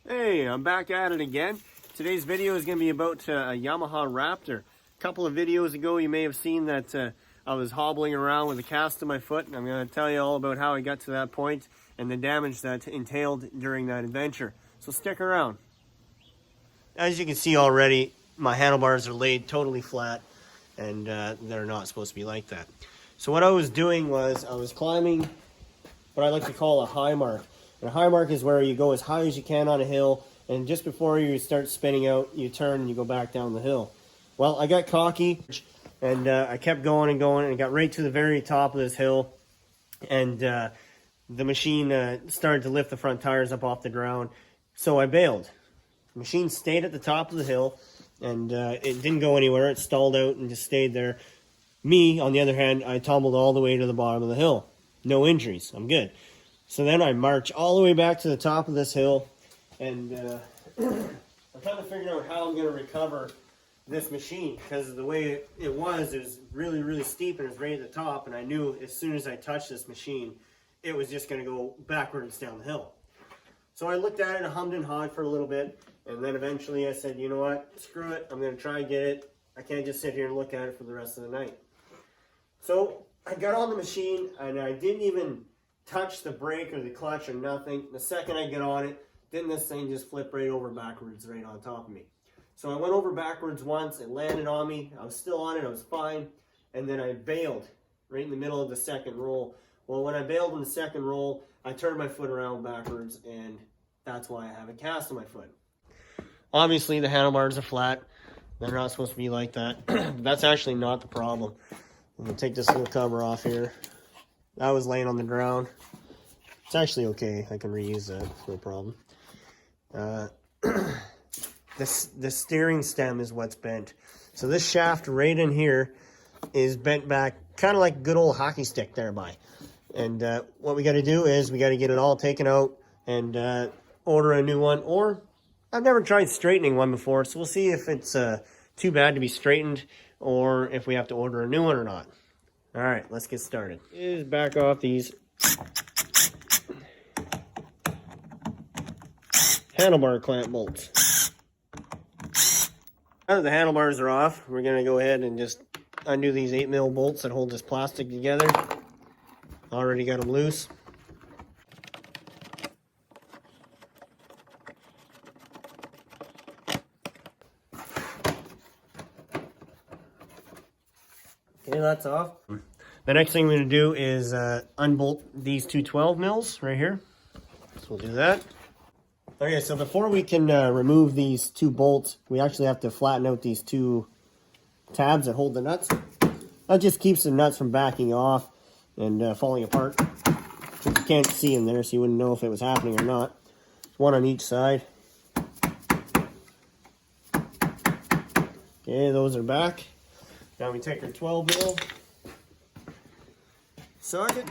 Hey, I'm back at it again. Today's video is going to be about a Yamaha Raptor. A couple of videos ago you may have seen that I was hobbling around with a cast on my foot, and I'm going to tell you all about how I got to that point and the damage that entailed during that adventure. So stick around. As you can see already, my handlebars are laid totally flat, and they're not supposed to be like that. So what I was doing was I was climbing what I like to call a high mark. And a high mark is where you go as high as you can on a hill, and just before you start spinning out, you turn and you go back down the hill. Well, I got cocky, and I kept going and going, and got right to the very top of this hill, and the machine started to lift the front tires up off the ground, so I bailed. The machine stayed at the top of the hill, and it didn't go anywhere. It stalled out and just stayed there. Me, on the other hand, I tumbled all the way to the bottom of the hill. No injuries. I'm good. So then I march all the way back to the top of this hill, and I'm trying to figure out how I'm going to recover this machine, because the way it was really, really steep, and it was right at the top, and I knew as soon as I touched this machine, it was just going to go backwards down the hill. So I looked at it and hummed and hawed for a little bit, and then eventually I said, you know what, screw it, I'm going to try and get it. I can't just sit here and look at it for the rest of the night. So I got on the machine, and I didn't even touch the brake or the clutch or nothing. The second I get on it, didn't this thing just flip right over backwards right on top of me. So I went over backwards once, it landed on me, I was still on it, I was fine, and then I bailed right in the middle of the second roll. Well, when I bailed in the second roll, I turned my foot around backwards, and that's why I have a cast on my foot. Obviously the handlebars are flat, they're not supposed to be like that. That's actually not the problem. I'm going to take this little cover off here. That was laying on the ground. It's actually okay. I can reuse that. It's no problem. The steering stem is what's bent. So this shaft right in here is bent back, kind of like a good old hockey stick thereby. And what we got to do is we got to get it all taken out and order a new one. Or I've never tried straightening one before, so we'll see if it's too bad to be straightened or if we have to order a new one or not. All right, let's get started. Is back off these handlebar clamp bolts. Now that the handlebars are off, we're gonna go ahead and just undo these 8mm bolts that hold this plastic together. Already got them loose. Okay, that's off. The next thing we're going to do is unbolt these two 12mm right here. So we'll do that. Okay, so before we can remove these two bolts, we actually have to flatten out these two tabs that hold the nuts. That just keeps the nuts from backing off and falling apart. You can't see in there, so you wouldn't know if it was happening or not. One on each side. Okay, those are back. Now we take our 12mm socket,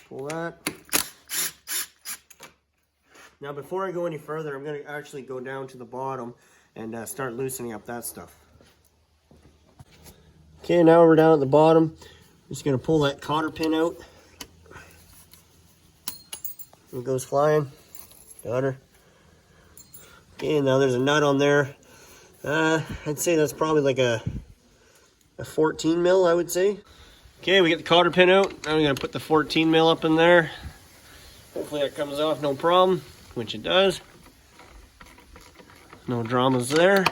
pull that. Now before I go any further, I'm going to actually go down to the bottom and start loosening up that stuff. Okay, now we're down at the bottom. I'm just going to pull that cotter pin out. It goes flying. Got her. Okay, now there's a nut on there. I'd say that's probably like a 14mm, I would say. Okay, we get the cotter pin out. Now we're going to put the 14mm up in there. Hopefully that comes off no problem, which it does. No dramas there.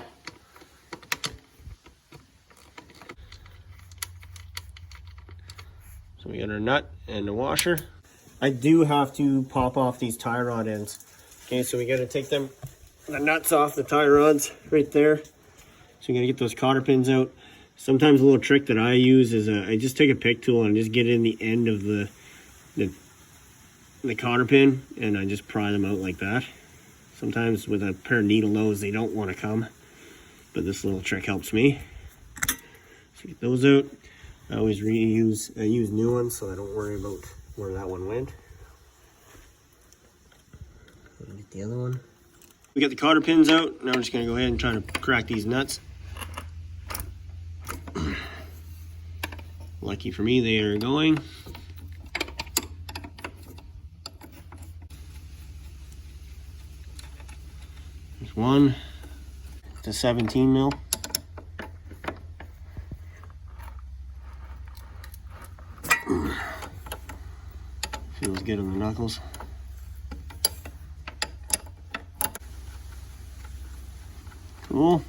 So we got our nut and the washer. I do have to pop off these tie rod ends. Okay, so we got to take the nuts off the tie rods right there. So you got to get those cotter pins out. Sometimes a little trick that I use is I just take a pick tool and just get in the end of the cotter pin, and I just pry them out like that. Sometimes with a pair of needle nose they don't want to come, but this little trick helps me. So get those out. I always use new ones so I don't worry about where that one went. Get the other one. We got the cotter pins out. Now we're just going to go ahead and try to crack these nuts. Lucky for me, they are going. There's one. It's a 17 mil. Feels good on the knuckles. Cool.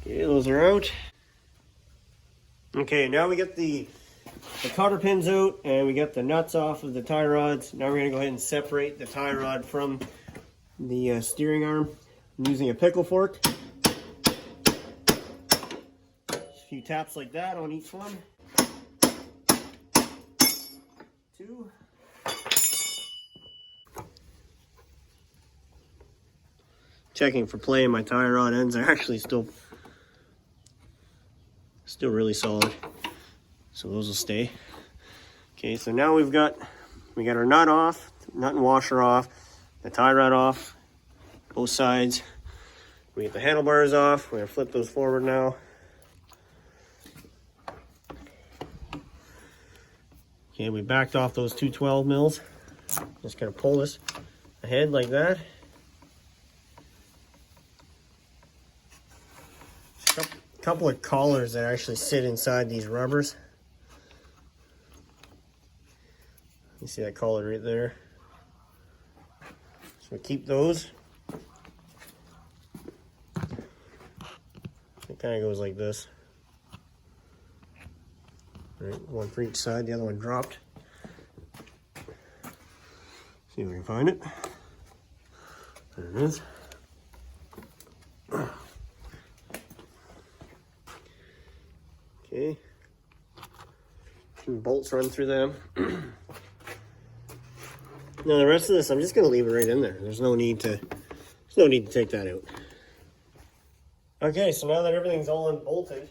Okay, those are out. Okay, now we get the cotter pins out and we got the nuts off of the tie rods. Now we're going to go ahead and separate the tie rod from the steering arm. I'm using a pickle fork. A few taps like that on each one. 2. Checking for play, my tie rod ends are actually still really solid, so those will stay. Okay, so now we got our nut off, nut and washer off, the tie rod off, both sides. We get the handlebars off. We're gonna flip those forward now. Okay, we backed off those two 12 mils. Just gonna pull this ahead like that. Couple of collars that actually sit inside these rubbers. You see that collar right there? So keep those. It kind of goes like this. All right, one for each side, the other one dropped. See if we can find it. There it is. Okay, some bolts run through them. Now the rest of this, I'm just going to leave it right in there. There's no need to take that out. Okay, so now that everything's all unbolted,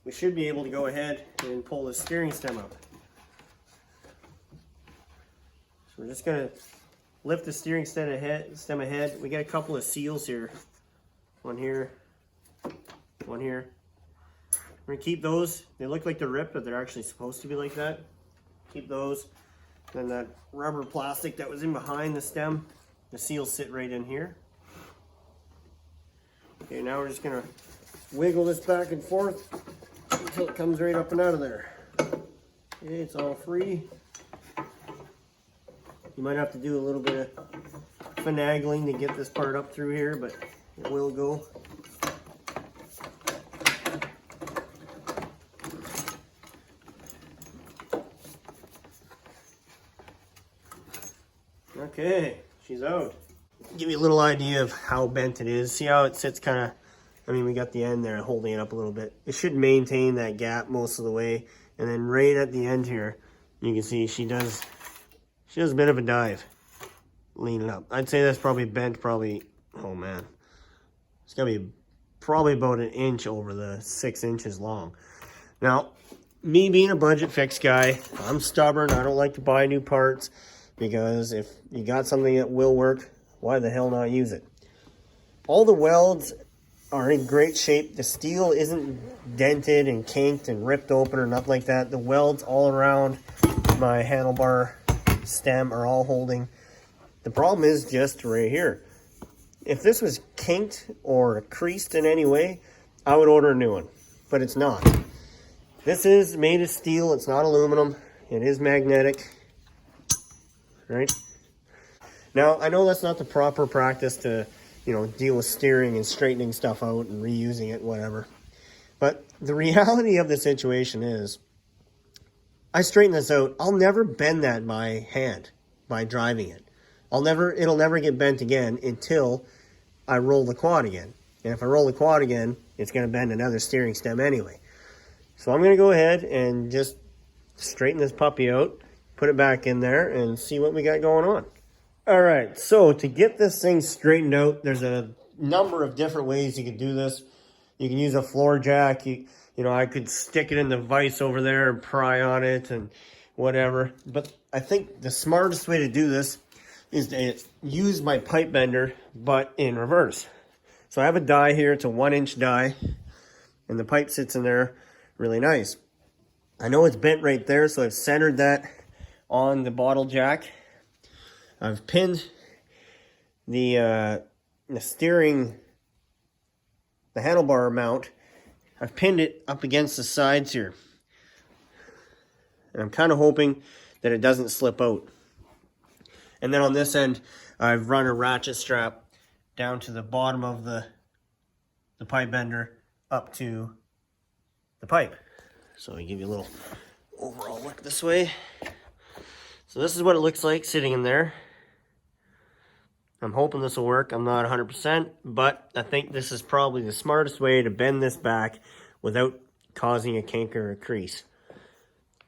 we should be able to go ahead and pull the steering stem up. So we're just going to lift the steering stem ahead. We got a couple of seals here. One here, one here. We're gonna keep those. They look like they're ripped, but they're actually supposed to be like that. Keep those. Then that rubber plastic that was in behind the stem, the seals sit right in here. Okay, now we're just gonna wiggle this back and forth until it comes right up and out of there. Okay, it's all free. You might have to do a little bit of finagling to get this part up through here, but it will go. Okay, she's out. Give you a little idea of how bent it is. See how it sits kind of, I mean, we got the end there holding it up a little bit. It should maintain that gap most of the way. And then right at the end here, you can see she does a bit of a dive. Lean it up. I'd say that's probably bent oh man. It's gotta be probably about an inch over the 6 inches long. Now, me being a budget fix guy, I'm stubborn. I don't like to buy new parts. Because if you got something that will work, why the hell not use it? All the welds are in great shape. The steel isn't dented and kinked and ripped open or nothing like that. The welds all around my handlebar stem are all holding. The problem is just right here. If this was kinked or creased in any way, I would order a new one, but it's not. This is made of steel. It's not aluminum. It is magnetic. Right? Now, I know that's not the proper practice to, deal with steering and straightening stuff out and reusing it, whatever. But the reality of the situation is, I straighten this out. I'll never bend that by hand, by driving it. It'll never get bent again until I roll the quad again. And if I roll the quad again, it's going to bend another steering stem anyway. So I'm going to go ahead and just straighten this puppy out. Put it back in there and see what we got going on. All right, so to get this thing straightened out, there's a number of different ways you can do this. You can use a floor jack. I could stick it in the vise over there and pry on it and whatever. But I think the smartest way to do this is to use my pipe bender, but in reverse. So I have a die here. It's a 1-inch die, and the pipe sits in there really nice. I know it's bent right there, so I've centered that on the bottle jack. I've pinned the the steering, the handlebar mount, I've pinned it up against the sides here. And I'm kind of hoping that it doesn't slip out. And then on this end, I've run a ratchet strap down to the bottom of the pipe bender up to the pipe. So I give you a little overall look this way. So this is what it looks like sitting in there. I'm hoping this will work. I'm not 100%, but I think this is probably the smartest way to bend this back without causing a kink or a crease.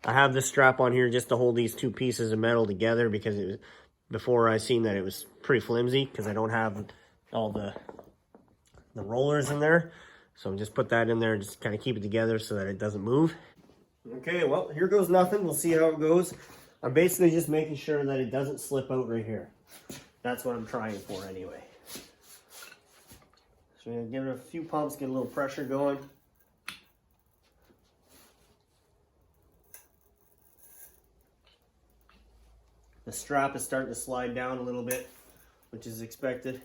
I have this strap on here just to hold these two pieces of metal together because it was, before I seen that it was pretty flimsy because I don't have all the rollers in there. So just put that in there and just kind of keep it together so that it doesn't move. Okay, well, here goes nothing. We'll see how it goes. I'm basically just making sure that it doesn't slip out right here. That's what I'm trying for anyway. So I'm going to give it a few pumps, get a little pressure going. The strap is starting to slide down a little bit, which is expected.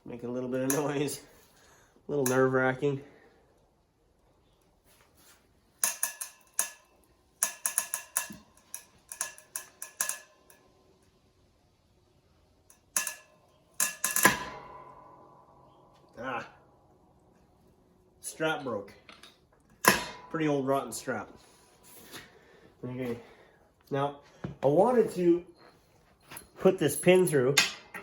Making a little bit of noise, a little nerve-wracking. Strap broke. Pretty old rotten strap. Okay. Now, I wanted to put this pin through,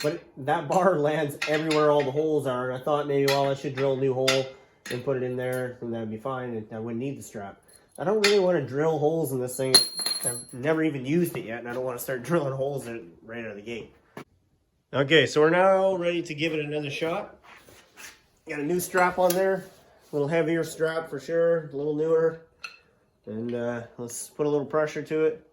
but that bar lands everywhere all the holes are, and I thought maybe, well, I should drill a new hole and put it in there, and that'd be fine, and I wouldn't need the strap. I don't really want to drill holes in this thing. I've never even used it yet, and I don't want to start drilling holes in it right out of the gate. Okay, so we're now ready to give it another shot. Got a new strap on there. A little heavier strap for sure, a little newer. And let's put a little pressure to it.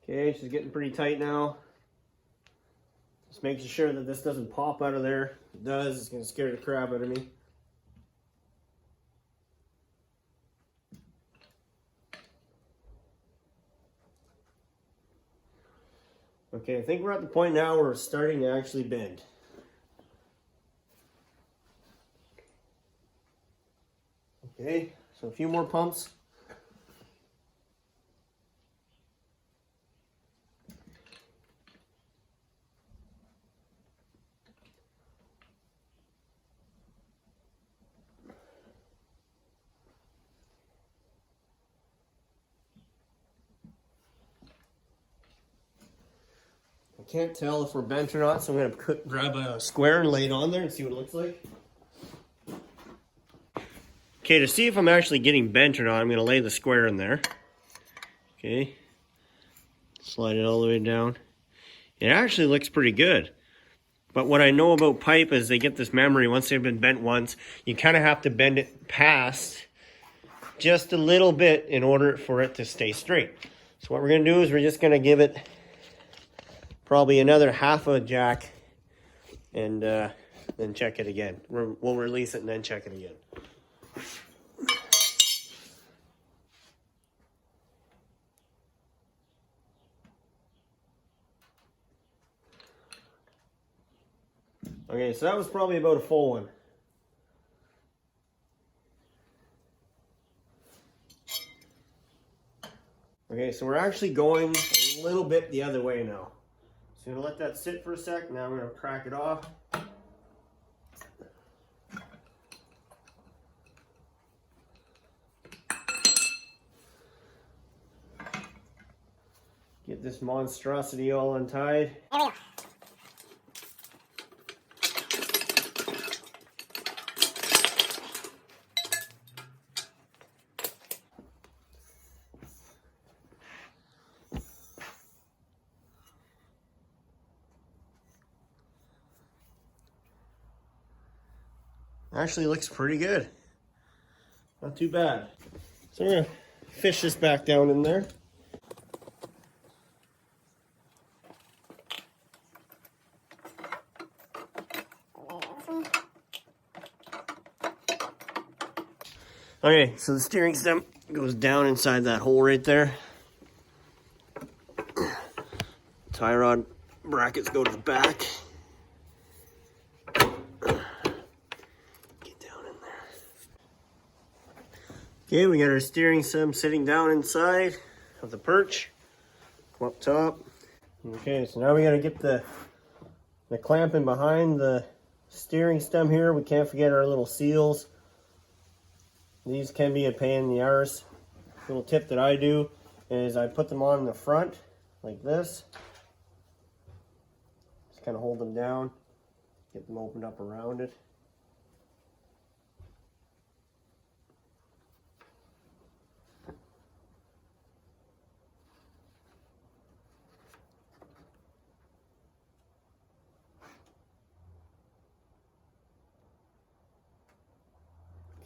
Okay, she's getting pretty tight now. Just making sure that this doesn't pop out of there. If it does, it's gonna scare the crap out of me. Okay, I think we're at the point now where we're starting to actually bend. Okay, so a few more pumps. I can't tell if we're bent or not, so I'm going to grab a square and lay it on there and see what it looks like. Okay, to see if I'm actually getting bent or not, I'm going to lay the square in there. Okay, slide it all the way down. It actually looks pretty good. But what I know about pipe is they get this memory, once they've been bent once, you kind of have to bend it past just a little bit in order for it to stay straight. So what we're going to do is we're just going to give it probably another half a jack and then check it again. We'll release it and then check it again. Okay, so that was probably about a full one. Okay, so we're actually going a little bit the other way now. So I'm gonna let that sit for a sec. Now we're gonna crack it off. Get this monstrosity all untied. Actually looks pretty good. Not too bad. So we're gonna fish this back down in there. Okay, so the steering stem goes down inside that hole right there. Tie rod brackets go to the back. Get down in there. Okay, we got our steering stem sitting down inside of the perch. Come up top. Okay, so now we gotta get the clamping behind the steering stem here. We can't forget our little seals. These can be a pain in the arse. Little tip that I do is I put them on in the front like this. Just kind of hold them down, get them opened up around it.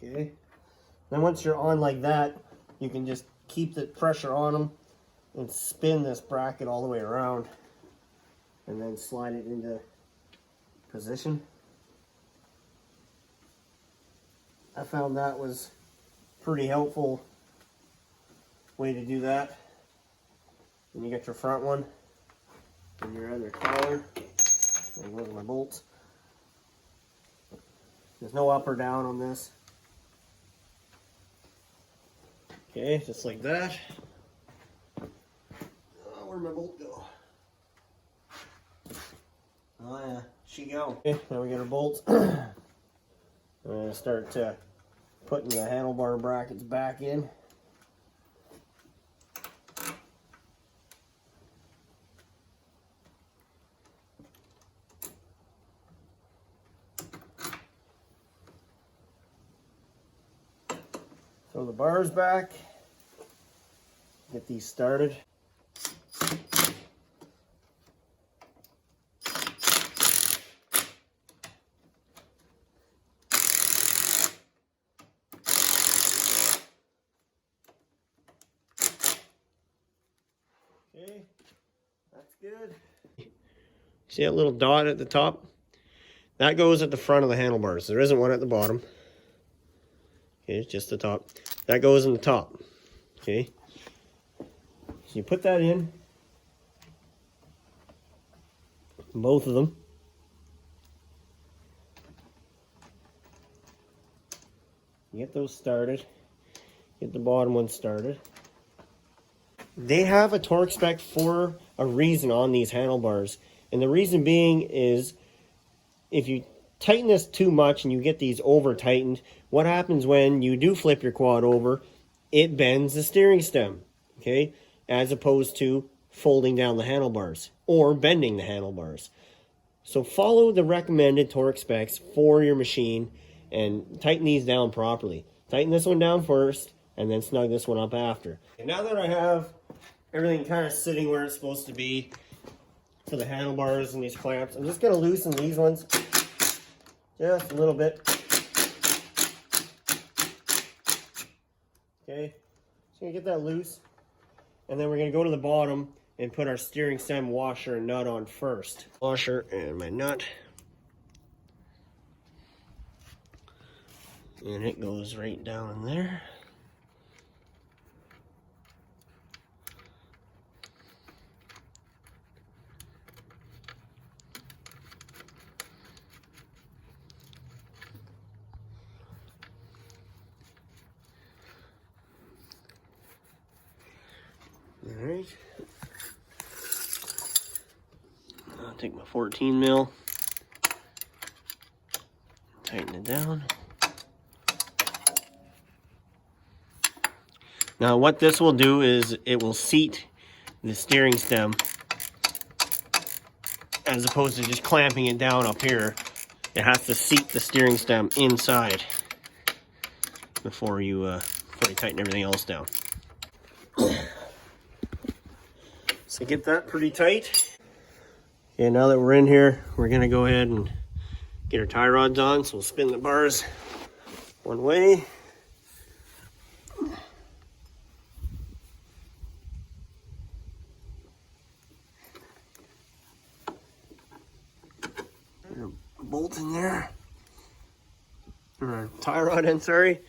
Okay. Then once you're on like that, you can just keep the pressure on them and spin this bracket all the way around and then slide it into position. I found that was a pretty helpful way to do that. Then you got your front one and your other collar. There goes my bolts. There's no up or down on this. Okay, just like that. Oh, where'd my bolt go? Oh yeah, she go. Okay, now we got our bolts. I'm gonna start putting the handlebar brackets back in. Throw the bars back. Get these started. Okay, that's good. See that little dot at the top? That goes at the front of the handlebars. There isn't one at the bottom. Okay, it's just the top. That goes in the top. Okay. So you put that in. Both of them. You get those started. Get the bottom one started. They have a torque spec for a reason on these handlebars. And the reason being is if you tighten this too much and you get these over tightened, what happens when you do flip your quad over? It bends the steering stem, okay? As opposed to folding down the handlebars or bending the handlebars. So follow the recommended torque specs for your machine and tighten these down properly. Tighten this one down first and then snug this one up after. And now that I have everything kind of sitting where it's supposed to be for the handlebars and these clamps, I'm just going to loosen these ones just a little bit. Okay, so you get that loose, and then we're going to go to the bottom and put our steering stem washer and nut on first. Washer and my nut. And it goes right down in there. Alright. I'll take my 14 mil, tighten it down. Now what this will do is it will seat the steering stem as opposed to just clamping it down up here. It has to seat the steering stem inside before you tighten everything else down. So get that pretty tight. Okay, now that we're in here, we're gonna go ahead and get our tie rods on. So we'll spin the bars one way. A bolt in there. Or a tie rod in, sorry.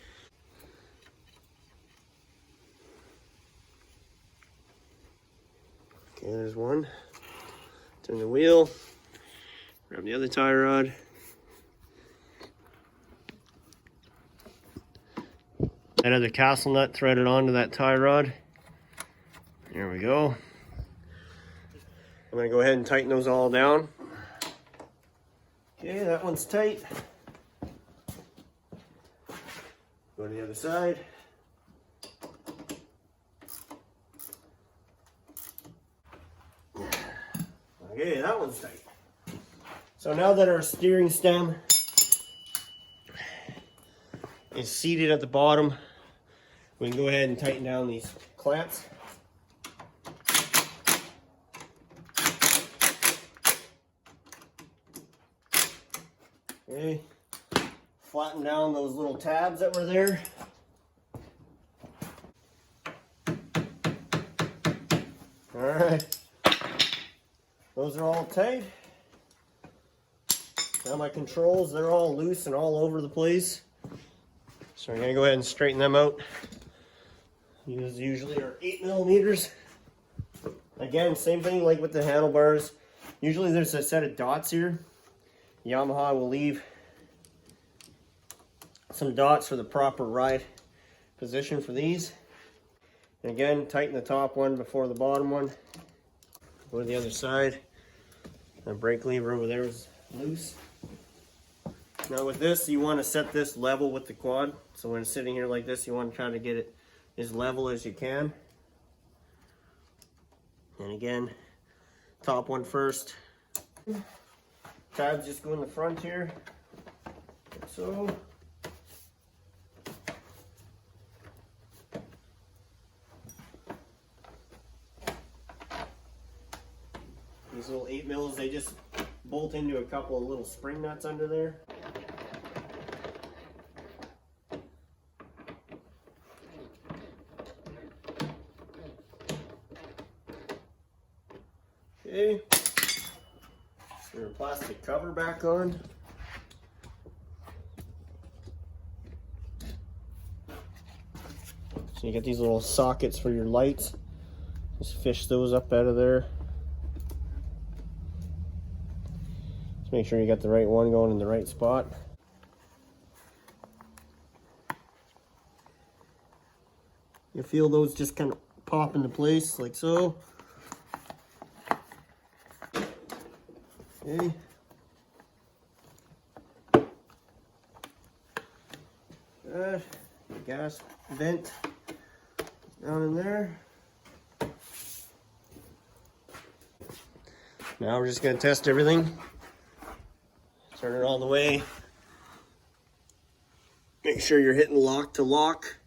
Okay, there's one. Turn the wheel. Grab the other tie rod. That other castle nut threaded onto that tie rod. There we go. I'm going to go ahead and tighten those all down. Okay, that one's tight. Go to the other side. Okay, that one's tight. So now that our steering stem is seated at the bottom, we can go ahead and tighten down these clamps. Okay, flatten down those little tabs that were there. All right, those are all tight. Now my controls, they're all loose and all over the place. So I'm gonna go ahead and straighten them out. These usually are 8mm. Again, same thing like with the handlebars. Usually there's a set of dots here. Yamaha will leave some dots for the proper ride position for these. And again, tighten the top one before the bottom one. Go to the other side. The brake lever over there is loose. Now with this, you want to set this level with the quad. So when it's sitting here like this, you want to try to get it as level as you can. And again, top one first. Tabs just go in the front here, like so. These little 8mm, they just bolt into a couple of little spring nuts under there. Okay, put our plastic cover back on. So you get these little sockets for your lights. Just fish those up out of there. Just make sure you got the right one going in the right spot. You feel those just kind of pop into place like so. Okay. Good. Gas vent down in there. Now we're just going to test everything. Turn it all the way. Make sure you're hitting lock to lock.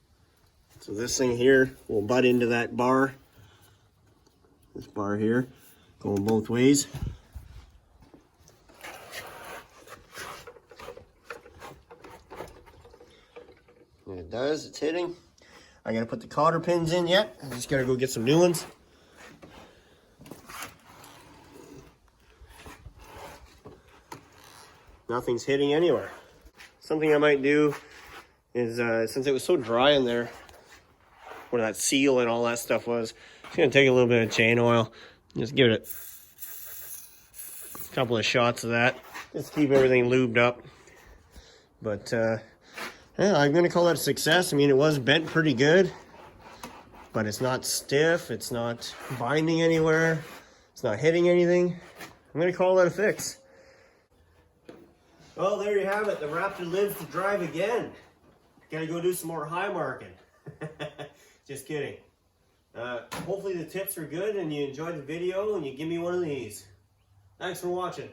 So this thing here will butt into that bar. This bar here, going both ways. And it does, it's hitting. I gotta put the cotter pins in yet. I just gotta go get some new ones. Nothing's hitting anywhere. Something I might do is, since it was so dry in there, where that seal and all that stuff was, I'm just gonna take a little bit of chain oil, just give it a couple of shots of that, just keep everything lubed up. But yeah, I'm gonna call that a success. I mean, it was bent pretty good, but it's not stiff, it's not binding anywhere, it's not hitting anything. I'm gonna call that a fix. Well, there you have it. The Raptor lives to drive again. Gotta go do some more high marking. Just kidding. Hopefully the tips are good and you enjoyed the video and you give me one of these. Thanks for watching.